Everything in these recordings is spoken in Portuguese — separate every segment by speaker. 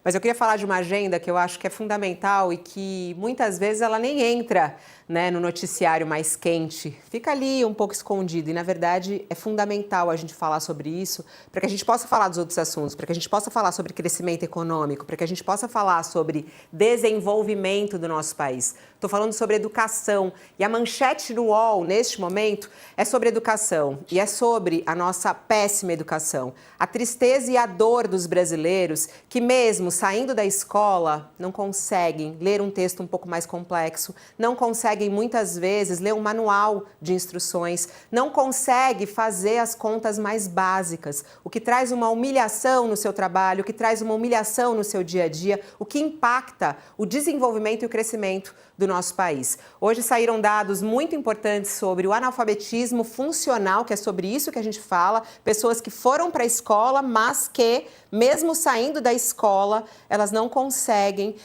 Speaker 1: Mas eu queria falar de uma agenda que eu acho que é fundamental e que muitas vezes ela nem entra, né, no noticiário mais quente. Fica ali um pouco escondido e, na verdade, é fundamental a gente falar sobre isso para que a gente possa falar dos outros assuntos, para que a gente possa falar sobre crescimento econômico, para que a gente possa falar sobre desenvolvimento do nosso país. Estou falando sobre educação e a manchete no UOL, neste momento, é sobre educação e é sobre a nossa péssima educação. A tristeza e a dor dos brasileiros que, mesmo saindo da escola, não conseguem ler um texto um pouco mais complexo, não conseguem muitas vezes ler um manual de instruções, não conseguem fazer as contas mais básicas, o que traz uma humilhação no seu trabalho, o que traz uma humilhação no seu dia a dia, o que impacta o desenvolvimento e o crescimento do nosso país. Hoje saíram dados muito importantes sobre o analfabetismo funcional, que é sobre isso que a gente fala, pessoas que foram para a escola, mas que, mesmo saindo da escola, elas não conseguem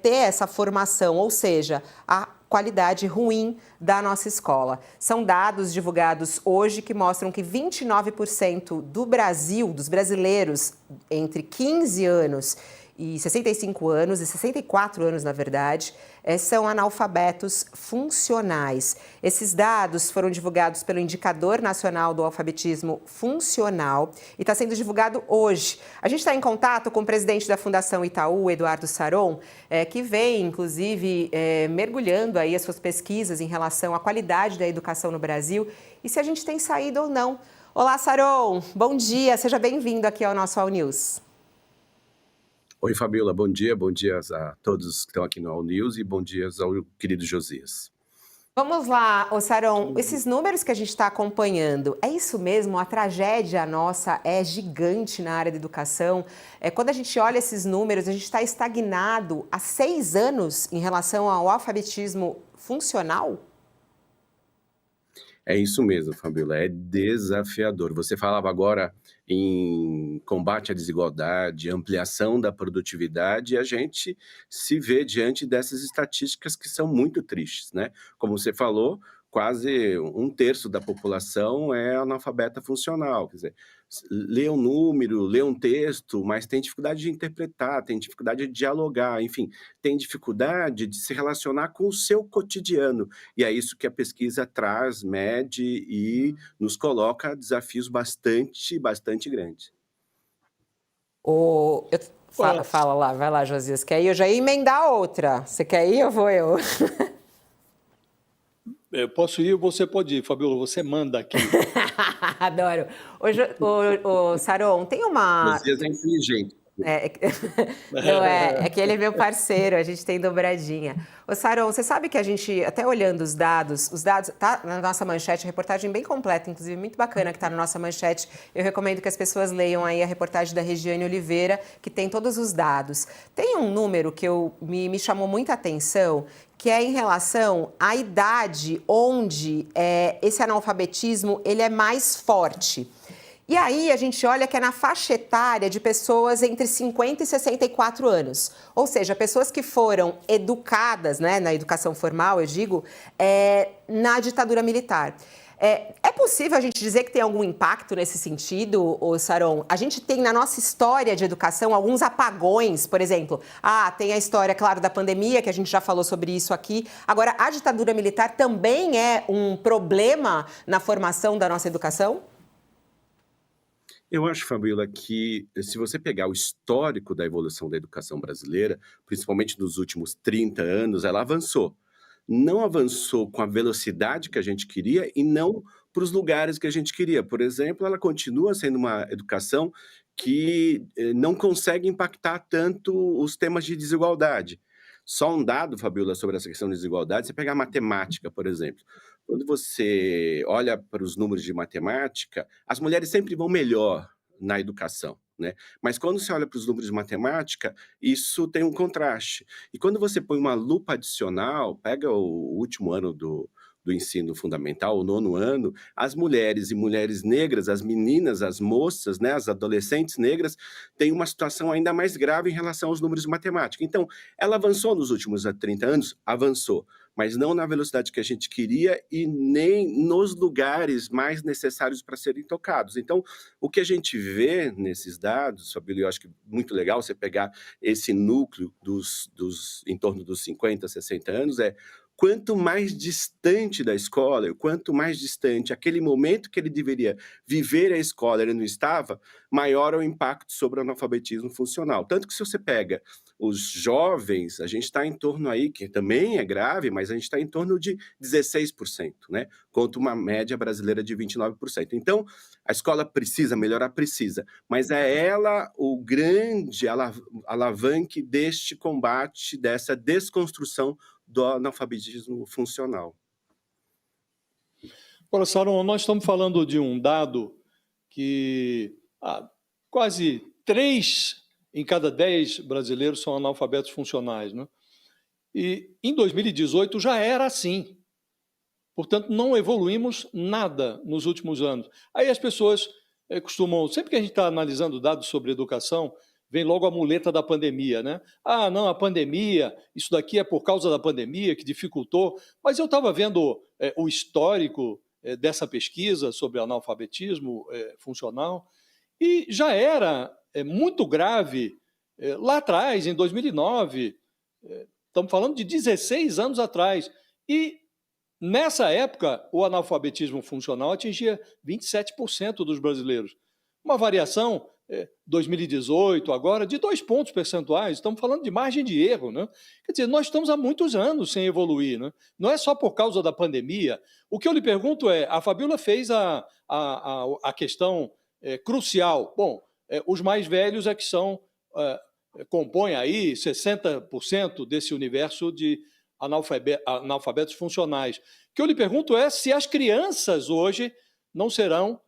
Speaker 1: ter essa formação, ou seja, a qualidade ruim da nossa escola. São dados divulgados hoje que mostram que 29% do Brasil, dos brasileiros entre 15 anos e 65 anos, e 64 anos, na verdade, são analfabetos funcionais. Esses dados foram divulgados pelo Indicador Nacional do Alfabetismo Funcional e está sendo divulgado hoje. A gente está em contato com o presidente da Fundação Itaú, Eduardo Saron, que vem, inclusive, mergulhando aí as suas pesquisas em relação à qualidade da educação no Brasil e se a gente tem saído ou não. Olá, Saron, bom dia, seja bem-vindo aqui ao nosso All News.
Speaker 2: Oi, Fabiola, bom dia a todos que estão aqui no All News e bom dia ao querido Josias.
Speaker 1: Vamos lá, Saron, esses números que a gente está acompanhando, é isso mesmo? A tragédia nossa é gigante na área da educação. Quando a gente olha esses números, a gente está estagnado há 6 anos em relação ao alfabetismo funcional?
Speaker 2: É isso mesmo, Fabiola, é desafiador. Você falava agora em combate à desigualdade, ampliação da produtividade, e a gente se vê diante dessas estatísticas que são muito tristes, né? Como você falou, quase 1/3 da população é analfabeta funcional, quer dizer, lê um número, lê um texto, mas tem dificuldade de interpretar, tem dificuldade de dialogar, enfim, tem dificuldade de se relacionar com o seu cotidiano. E é isso que a pesquisa traz, mede e nos coloca desafios bastante grandes.
Speaker 1: Fala lá, vai lá, Josias. Quer ir? Eu já ia emendar outra. Você quer ir ou vou eu?
Speaker 3: Eu posso ir, você pode ir, Fabiola, você manda aqui.
Speaker 1: Adoro. Saron, tem uma...
Speaker 2: Josias é inteligente.
Speaker 1: Não, é que ele é meu parceiro, a gente tem dobradinha. Saron, você sabe que a gente, até olhando os dados, tá na nossa manchete, reportagem bem completa, inclusive muito bacana que tá na nossa manchete. Eu recomendo que as pessoas leiam aí a reportagem da Regiane Oliveira, que tem todos os dados. Tem um número que me chamou muita atenção, que é em relação à idade onde esse analfabetismo ele é mais forte. E aí a gente olha que é na faixa etária de pessoas entre 50 e 64 anos. Ou seja, pessoas que foram educadas, né, na educação formal, eu digo, na ditadura militar. É possível a gente dizer que tem algum impacto nesse sentido, Saron? A gente tem na nossa história de educação alguns apagões, por exemplo. Tem a história, claro, da pandemia, que a gente já falou sobre isso aqui. Agora, a ditadura militar também é um problema na formação da nossa educação?
Speaker 2: Eu acho, Fabiola, que se você pegar o histórico da evolução da educação brasileira, principalmente nos últimos 30 anos, ela avançou. Não avançou com a velocidade que a gente queria e não para os lugares que a gente queria. Por exemplo, ela continua sendo uma educação que não consegue impactar tanto os temas de desigualdade. Só um dado, Fabiola, sobre essa questão de desigualdade, você pegar a matemática, por exemplo. Quando você olha para os números de matemática, as mulheres sempre vão melhor na educação, né? Mas quando você olha para os números de matemática, isso tem um contraste. E quando você põe uma lupa adicional, pega o último ano do ensino fundamental, o 9º ano, as mulheres e mulheres negras, as meninas, as moças, né, as adolescentes negras, têm uma situação ainda mais grave em relação aos números de matemática. Então, ela avançou nos últimos 30 anos? Avançou. mas não na velocidade que a gente queria e nem nos lugares mais necessários para serem tocados. Então, o que a gente vê nesses dados, Fabíola, eu acho que muito legal você pegar esse núcleo em torno dos 50, 60 anos, quanto mais distante da escola, quanto mais distante aquele momento que ele deveria viver a escola, ele não estava, maior é o impacto sobre o analfabetismo funcional. Tanto que se você pega os jovens, a gente está em torno aí, que também é grave, mas a gente está em torno de 16%, né? Contra uma média brasileira de 29%. Então, a escola precisa melhorar, precisa, mas é ela o grande alavanque deste combate, dessa desconstrução do analfabetismo funcional.
Speaker 3: Agora, Saron, nós estamos falando de um dado que quase 3 em cada 10 brasileiros são analfabetos funcionais, né? E em 2018 já era assim. Portanto, não evoluímos nada nos últimos anos. Aí as pessoas costumam, sempre que a gente está analisando dados sobre educação, vem logo a muleta da pandemia, né? Ah, não, a pandemia, isso daqui é por causa da pandemia que dificultou. Mas eu estava vendo o histórico dessa pesquisa sobre analfabetismo funcional e já era muito grave lá atrás, em 2009. Estamos falando de 16 anos atrás. E nessa época, o analfabetismo funcional atingia 27% dos brasileiros. Uma variação 2018, agora, de 2 pontos percentuais, estamos falando de margem de erro, né? Quer dizer, nós estamos há muitos anos sem evoluir, né? Não é só por causa da pandemia. O que eu lhe pergunto a Fabíola fez a questão crucial. Bom, os mais velhos é que compõem aí 60% desse universo de analfabetos funcionais. O que eu lhe pergunto se as crianças hoje não serão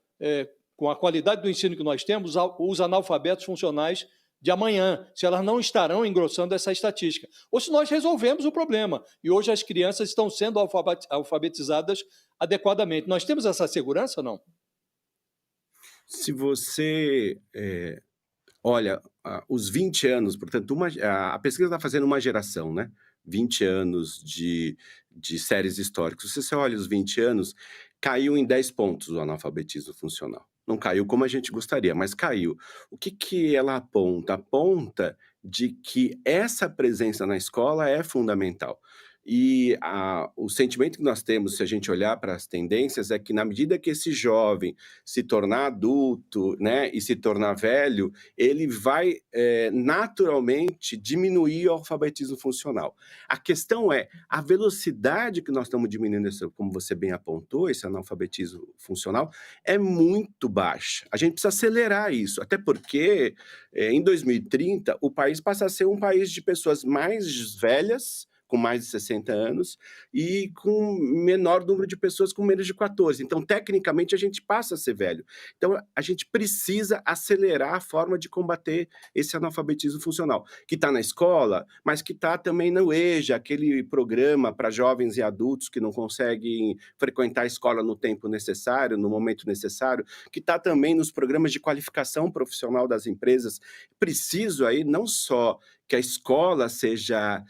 Speaker 3: com a qualidade do ensino que nós temos, os analfabetos funcionais de amanhã, se elas não estarão engrossando essa estatística. Ou se nós resolvemos o problema, e hoje as crianças estão sendo alfabetizadas adequadamente. Nós temos essa segurança ou não?
Speaker 2: Se você olha, os 20 anos, portanto, a pesquisa está fazendo uma geração, né? 20 anos de séries históricas. Se você olha os 20 anos, caiu em 10 pontos o analfabetismo funcional. Não caiu como a gente gostaria, mas caiu. O que ela aponta? Aponta de que essa presença na escola é fundamental. E o sentimento que nós temos, se a gente olhar para as tendências, é que na medida que esse jovem se tornar adulto, né, e se tornar velho, ele vai naturalmente diminuir o alfabetismo funcional. A questão é, a velocidade que nós estamos diminuindo, como você bem apontou, esse analfabetismo funcional, é muito baixa. A gente precisa acelerar isso, até porque em 2030 o país passa a ser um país de pessoas mais velhas, com mais de 60 anos, e com menor número de pessoas com menos de 14. Então, tecnicamente, a gente passa a ser velho. Então, a gente precisa acelerar a forma de combater esse analfabetismo funcional, que está na escola, mas que está também no EJA, aquele programa para jovens e adultos que não conseguem frequentar a escola no tempo necessário, no momento necessário, que está também nos programas de qualificação profissional das empresas. Preciso aí não só que a escola seja,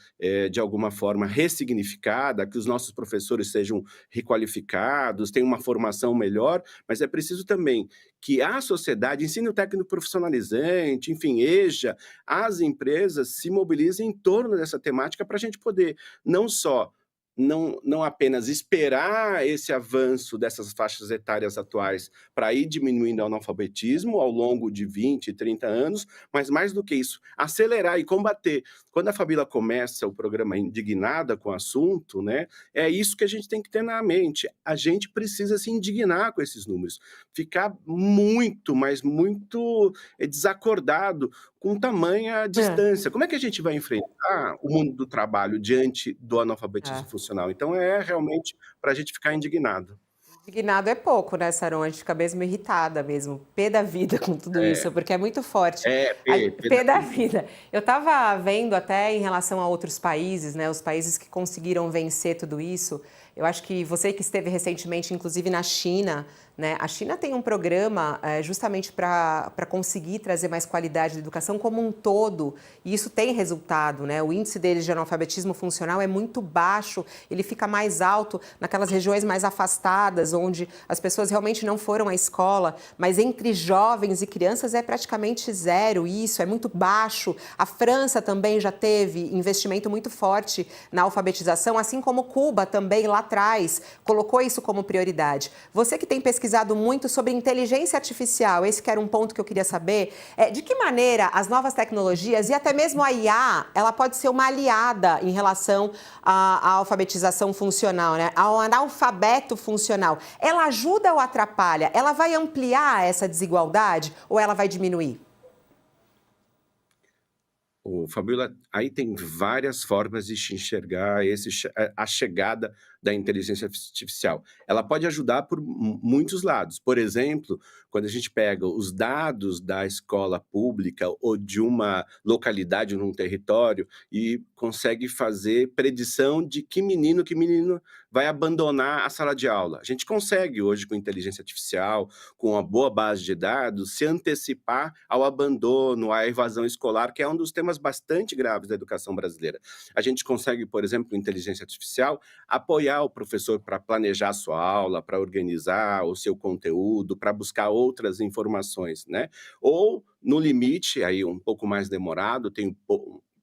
Speaker 2: de alguma forma, ressignificada, que os nossos professores sejam requalificados, tenham uma formação melhor, mas é preciso também que a sociedade, ensino técnico profissionalizante, enfim, EJA, as empresas se mobilizem em torno dessa temática para a gente poder não só não apenas esperar esse avanço dessas faixas etárias atuais para ir diminuindo o analfabetismo ao longo de 20, 30 anos, mas mais do que isso, acelerar e combater. Quando a Fabíola começa o programa indignada com o assunto, né, é isso que a gente tem que ter na mente. A gente precisa se indignar com esses números, ficar muito, mas muito desacordado com tamanha distância. Como é que a gente vai enfrentar o mundo do trabalho diante do analfabetismo funcional? Então, é realmente para a gente ficar indignado.
Speaker 1: Indignado é pouco, né, Saron? A gente fica mesmo irritada mesmo, pé da vida com tudo isso, porque é muito forte. Pé da vida. Eu estava vendo até em relação a outros países, né, os países que conseguiram vencer tudo isso, Eu acho que você que esteve recentemente, inclusive na China, né? A China tem um programa justamente para conseguir trazer mais qualidade da educação como um todo, e isso tem resultado, né? O índice deles de analfabetismo funcional é muito baixo, ele fica mais alto naquelas regiões mais afastadas, onde as pessoas realmente não foram à escola, mas entre jovens e crianças é praticamente zero, isso é muito baixo. A França também já teve investimento muito forte na alfabetização, assim como Cuba também lá atrás colocou isso como prioridade. Você que tem pesquisado muito sobre inteligência artificial, esse que era um ponto que eu queria saber, de que maneira as novas tecnologias e até mesmo a IA, ela pode ser uma aliada em relação à alfabetização funcional, né? Ao analfabeto funcional. Ela ajuda ou atrapalha? Ela vai ampliar essa desigualdade ou ela vai diminuir?
Speaker 2: Fabiola, aí tem várias formas de se enxergar a chegada da inteligência artificial. Ela pode ajudar por muitos lados. Por exemplo, quando a gente pega os dados da escola pública ou de uma localidade num território e consegue fazer predição de que menino vai abandonar a sala de aula. A gente consegue hoje, com inteligência artificial, com uma boa base de dados, se antecipar ao abandono, à evasão escolar, que é um dos temas bastante graves da educação brasileira. A gente consegue, por exemplo, com inteligência artificial, apoiar o professor para planejar a sua aula, para organizar o seu conteúdo, para buscar outras informações, né? Ou, no limite, aí um pouco mais demorado, tem um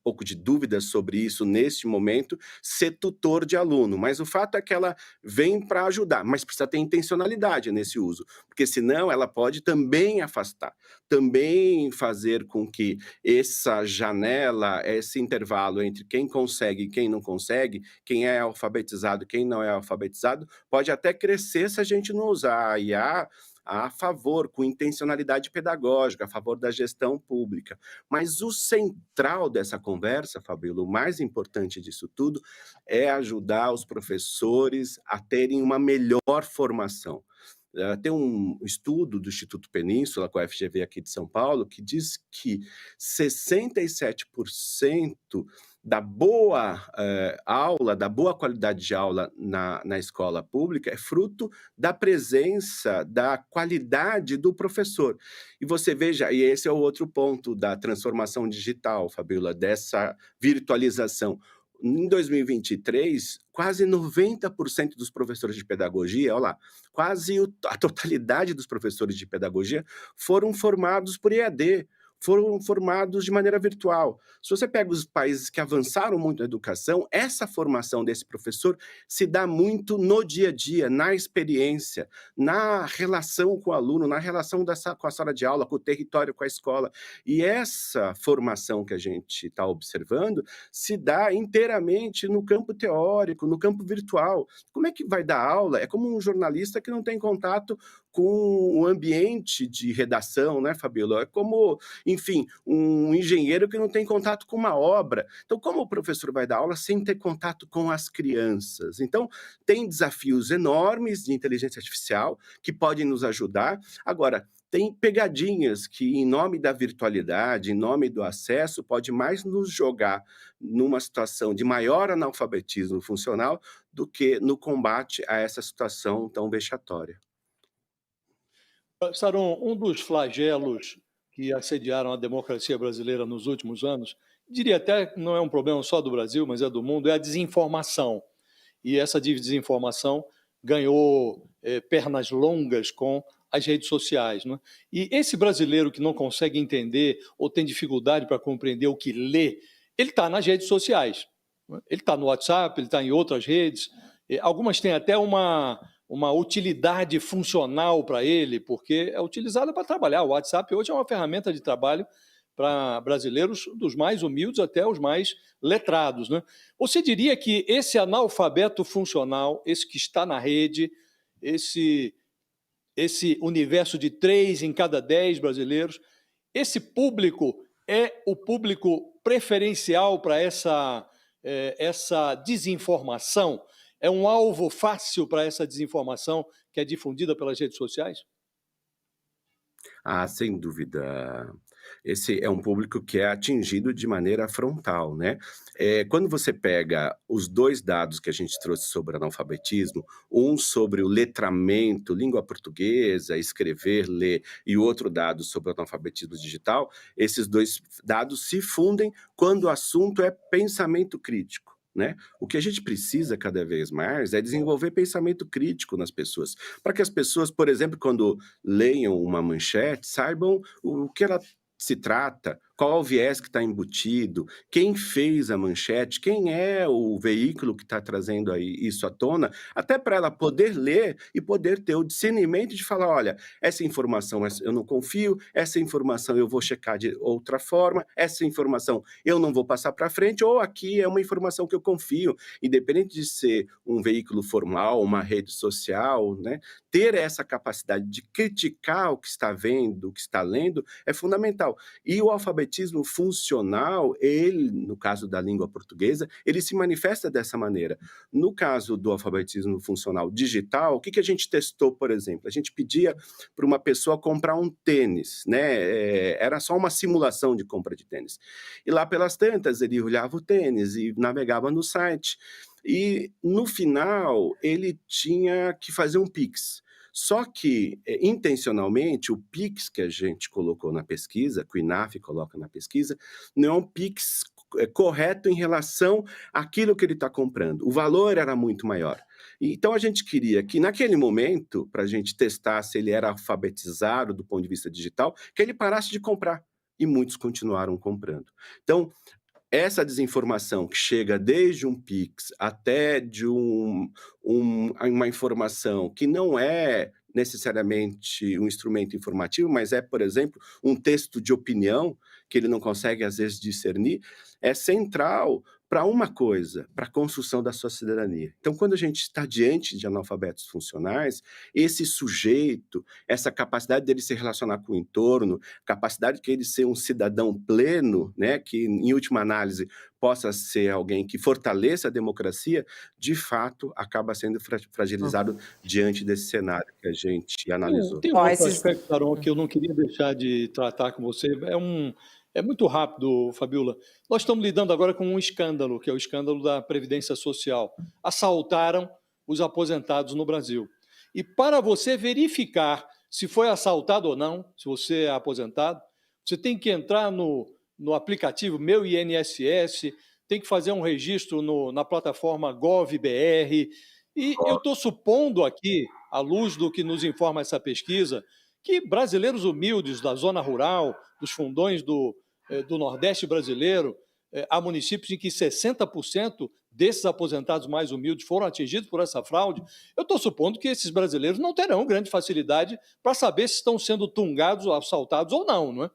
Speaker 2: pouco de dúvidas sobre isso neste momento, ser tutor de aluno, mas o fato é que ela vem para ajudar, mas precisa ter intencionalidade nesse uso, porque senão ela pode também afastar, também fazer com que essa janela, esse intervalo entre quem consegue e quem não consegue, quem é alfabetizado e quem não é alfabetizado, pode até crescer se a gente não usar a IA a favor, com intencionalidade pedagógica, a favor da gestão pública. Mas o central dessa conversa, Fabíola, o mais importante disso tudo, é ajudar os professores a terem uma melhor formação. Tem um estudo do Instituto Península, com a FGV aqui de São Paulo, que diz que 67% da boa aula, da boa qualidade de aula na escola pública é fruto da presença, da qualidade do professor. E você veja, e esse é o outro ponto da transformação digital, Fabíola, dessa virtualização. Em 2023, quase 90% dos professores de pedagogia, olha lá, quase a totalidade dos professores de pedagogia foram formados por EAD, foram formados de maneira virtual. Se você pega os países que avançaram muito na educação, essa formação desse professor se dá muito no dia a dia, na experiência, na relação com o aluno, na relação com a sala de aula, com o território, com a escola. E essa formação que a gente está observando se dá inteiramente no campo teórico, no campo virtual. Como é que vai dar aula? É como um jornalista que não tem contato com o ambiente de redação, né, Fabíola? É como, enfim, um engenheiro que não tem contato com uma obra. Então, como o professor vai dar aula sem ter contato com as crianças? Então, tem desafios enormes de inteligência artificial que podem nos ajudar. Agora, tem pegadinhas que, em nome da virtualidade, em nome do acesso, pode mais nos jogar numa situação de maior analfabetismo funcional do que no combate a essa situação tão vexatória.
Speaker 3: Saron, um dos flagelos que assediaram a democracia brasileira nos últimos anos, diria até que não é um problema só do Brasil, mas é do mundo, é a desinformação. E essa desinformação ganhou pernas longas com as redes sociais. Né? E esse brasileiro que não consegue entender ou tem dificuldade para compreender o que lê, ele está nas redes sociais. Né? Ele está no WhatsApp, ele está em outras redes. Algumas têm até uma utilidade funcional para ele, porque é utilizada para trabalhar. O WhatsApp hoje é uma ferramenta de trabalho para brasileiros, dos mais humildes até os mais letrados. Né? Você diria que esse analfabeto funcional, esse que está na rede, esse universo de 3 em cada 10 brasileiros, esse público é o público preferencial para essa desinformação? É um alvo fácil para essa desinformação que é difundida pelas redes sociais?
Speaker 2: Sem dúvida. Esse é um público que é atingido de maneira frontal, né. Quando você pega os 2 dados que a gente trouxe sobre analfabetismo, um sobre o letramento, língua portuguesa, escrever, ler, e o outro dado sobre o analfabetismo digital, esses 2 dados se fundem quando o assunto é pensamento crítico, né. O que a gente precisa cada vez mais é desenvolver pensamento crítico nas pessoas, para que as pessoas, por exemplo, quando leiam uma manchete, saibam o que ela se trata, qual é o viés que está embutido, quem fez a manchete, quem é o veículo que está trazendo aí isso à tona, até para ela poder ler e poder ter o discernimento de falar: olha, essa informação eu não confio, essa informação eu vou checar de outra forma, essa informação eu não vou passar para frente, ou aqui é uma informação que eu confio, independente de ser um veículo formal, uma rede social, né? Ter essa capacidade de criticar o que está vendo, o que está lendo, é fundamental. E o alfabetismo funcional, ele, no caso da língua portuguesa, ele se manifesta dessa maneira. No caso do alfabetismo funcional digital, o que que a gente testou, por exemplo? A gente pedia para uma pessoa comprar um tênis, né? Era só uma simulação de compra de tênis. E lá pelas tantas, ele olhava o tênis e navegava no site. E no final, ele tinha que fazer um Pix. Só que, intencionalmente, o Pix que a gente colocou na pesquisa, que o INAF coloca na pesquisa, não é um Pix correto em relação àquilo que ele está comprando. O valor era muito maior. Então a gente queria que, naquele momento, para a gente testar se ele era alfabetizado do ponto de vista digital, que ele parasse de comprar. E muitos continuaram comprando. Então, essa desinformação que chega desde um Pix até de uma informação que não é necessariamente um instrumento informativo, mas é, por exemplo, um texto de opinião, que ele não consegue, às vezes, discernir, é central para uma coisa, para a construção da sua cidadania. Então, quando a gente está diante de analfabetos funcionais, esse sujeito, essa capacidade dele se relacionar com o entorno, capacidade de ele ser um cidadão pleno, né, que, em última análise, possa ser alguém que fortaleça a democracia, de fato, acaba sendo fragilizado diante desse cenário que a gente analisou.
Speaker 3: Tem um
Speaker 1: Ó,
Speaker 3: outro
Speaker 1: esses...
Speaker 3: aspecto, Carol, que eu não queria deixar de tratar com você. É muito rápido, Fabiola. Nós estamos lidando agora com um escândalo, que é o escândalo da Previdência Social. Assaltaram os aposentados no Brasil. E para você verificar se foi assaltado ou não, se você é aposentado, você tem que entrar no aplicativo Meu INSS, tem que fazer um registro na plataforma GovBR. E eu estou supondo aqui, à luz do que nos informa essa pesquisa, que brasileiros humildes da zona rural, dos fundões do Nordeste brasileiro, há municípios em que 60% desses aposentados mais humildes foram atingidos por essa fraude. Eu estou supondo que esses brasileiros não terão grande facilidade para saber se estão sendo tungados ou assaltados ou não, não é?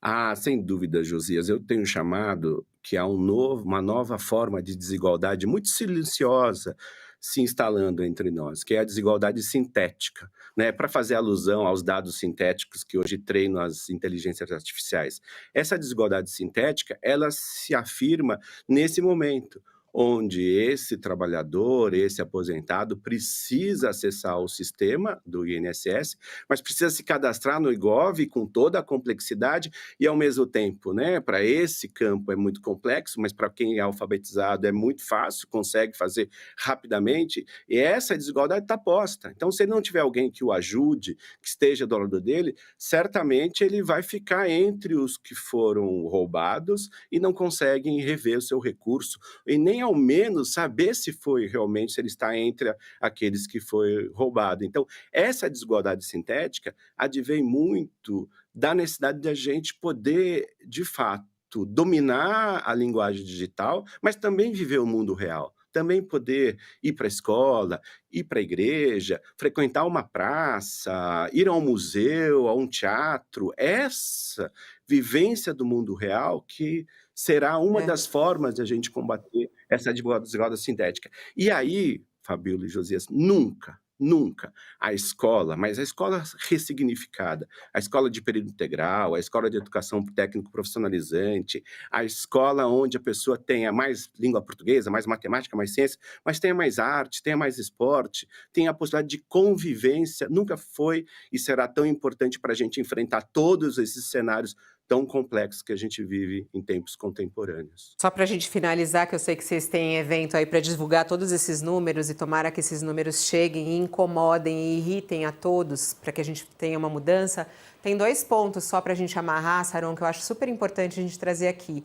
Speaker 2: Ah, sem dúvida, Josias. Eu tenho chamado que há uma nova forma de desigualdade muito silenciosa se instalando entre nós, que é a desigualdade sintética, né? Para fazer alusão aos dados sintéticos que hoje treinam as inteligências artificiais. Essa desigualdade sintética, ela se afirma nesse momento, onde esse trabalhador, esse aposentado, precisa acessar o sistema do INSS, mas precisa se cadastrar no IGOV com toda a complexidade e, ao mesmo tempo, né, para esse campo é muito complexo, mas para quem é alfabetizado é muito fácil, consegue fazer rapidamente, e essa desigualdade está posta. Então, se ele não tiver alguém que o ajude, que esteja do lado dele, certamente ele vai ficar entre os que foram roubados e não conseguem rever o seu recurso, e nem ao menos saber se foi realmente, se ele está entre aqueles que foi roubado. Então, essa desigualdade sintética advém muito da necessidade de a gente poder, de fato, dominar a linguagem digital, mas também viver o mundo real. Também poder ir para a escola, ir para a igreja, frequentar uma praça, ir a um museu, a um teatro. Essa vivência do mundo real que será uma das formas de a gente combater essa desigualdade sintética. E aí, Fabiola e Josias, nunca, Nunca. A escola, mas a escola ressignificada, a escola de período integral, a escola de educação técnico profissionalizante, a escola onde a pessoa tenha mais língua portuguesa, mais matemática, mais ciência, mas tenha mais arte, tenha mais esporte, tenha a possibilidade de convivência, nunca foi e será tão importante para a gente enfrentar todos esses cenários tão complexos que a gente vive em tempos contemporâneos.
Speaker 1: Só para a gente finalizar, que eu sei que vocês têm evento aí para divulgar todos esses números e tomara que esses números cheguem e incomodem e irritem a todos para que a gente tenha uma mudança. Tem 2 pontos só para a gente amarrar, Saron, que eu acho super importante a gente trazer aqui.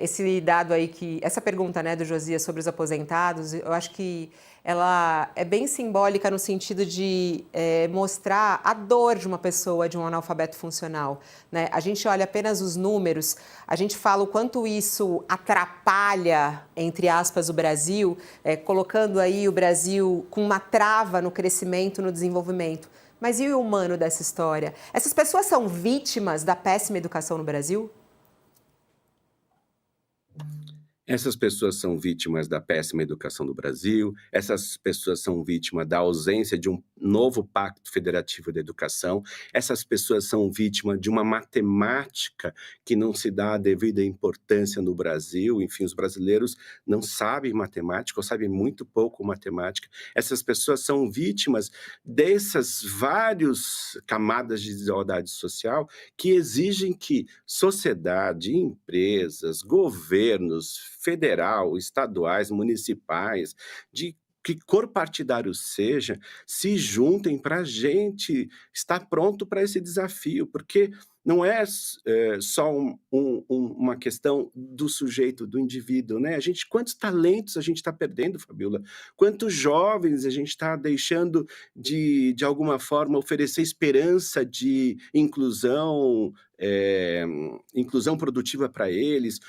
Speaker 1: Esse dado aí essa pergunta, né, do Josias sobre os aposentados, eu acho que ela é bem simbólica no sentido de mostrar a dor de uma pessoa, de um analfabeto funcional, né? A gente olha apenas os números, a gente fala o quanto isso atrapalha, entre aspas, o Brasil, colocando aí o Brasil com uma trava no crescimento, no desenvolvimento. Mas e o humano dessa história? Essas pessoas são vítimas da péssima educação no Brasil?
Speaker 2: Essas pessoas são vítimas da péssima educação do Brasil, essas pessoas são vítimas da ausência de um novo pacto federativo da educação, essas pessoas são vítimas de uma matemática que não se dá a devida importância no Brasil, enfim, os brasileiros não sabem matemática ou sabem muito pouco matemática, essas pessoas são vítimas dessas várias camadas de desigualdade social que exigem que sociedade, empresas, governos, federal, estaduais, municipais, de que cor partidário seja, se juntem para a gente estar pronto para esse desafio, porque não é só uma questão do sujeito, do indivíduo, né? Quantos talentos a gente está perdendo, Fabiola? Quantos jovens a gente está deixando de alguma forma, oferecer esperança de inclusão produtiva para eles?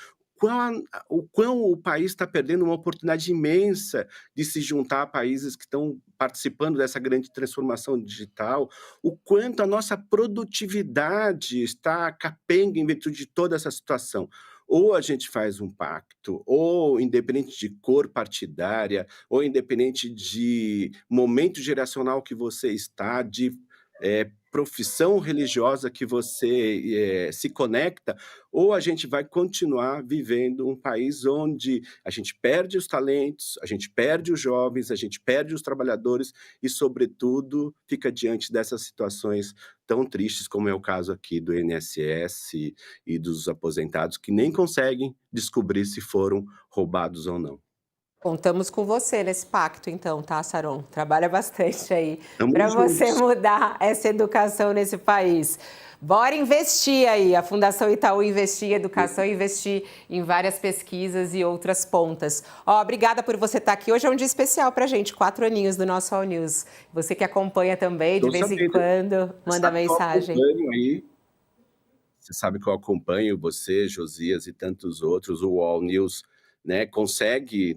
Speaker 2: O quão o país está perdendo uma oportunidade imensa de se juntar a países que estão participando dessa grande transformação digital, o quanto a nossa produtividade está capenga em virtude de toda essa situação. Ou a gente faz um pacto, ou independente de cor partidária, ou independente de momento geracional que você está, de profissão religiosa que você se conecta, ou a gente vai continuar vivendo um país onde a gente perde os talentos, a gente perde os jovens, a gente perde os trabalhadores e, sobretudo, fica diante dessas situações tão tristes como é o caso aqui do INSS e dos aposentados que nem conseguem descobrir se foram roubados ou não.
Speaker 1: Contamos com você nesse pacto, então, tá, Saron? Trabalha bastante aí
Speaker 2: Tamo
Speaker 1: para você
Speaker 2: juntos.
Speaker 1: mudar essa educação nesse país. Bora investir aí. A Fundação Itaú investir em educação, investir em várias pesquisas e outras pontas. Obrigada por você estar aqui. Hoje é um dia especial para a gente, 4 aninhos do nosso All News. Você que acompanha também, de vez em quando, manda mensagem.
Speaker 2: Você sabe que eu acompanho você, Josias e tantos outros, o All News, né,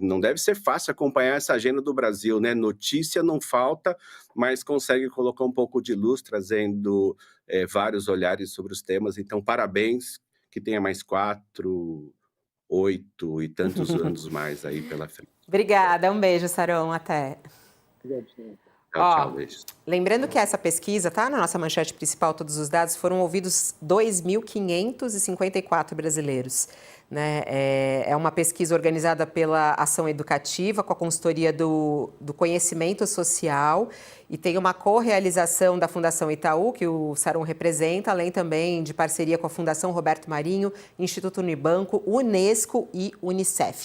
Speaker 2: não deve ser fácil acompanhar essa agenda do Brasil, né? Notícia não falta, mas consegue colocar um pouco de luz, trazendo vários olhares sobre os temas. Então, parabéns, que tenha mais 4, 8 e tantos anos mais aí pela frente.
Speaker 1: Obrigada, um beijo, Saron, até.
Speaker 2: Tchau, beijos.
Speaker 1: Lembrando que essa pesquisa, tá na nossa manchete principal, todos os dados, foram ouvidos 2.554 brasileiros. Né? É uma pesquisa organizada pela Ação Educativa, com a consultoria do Conhecimento Social, e tem uma correalização da Fundação Itaú, que o Saron representa, além também de parceria com a Fundação Roberto Marinho, Instituto Unibanco, Unesco e Unicef.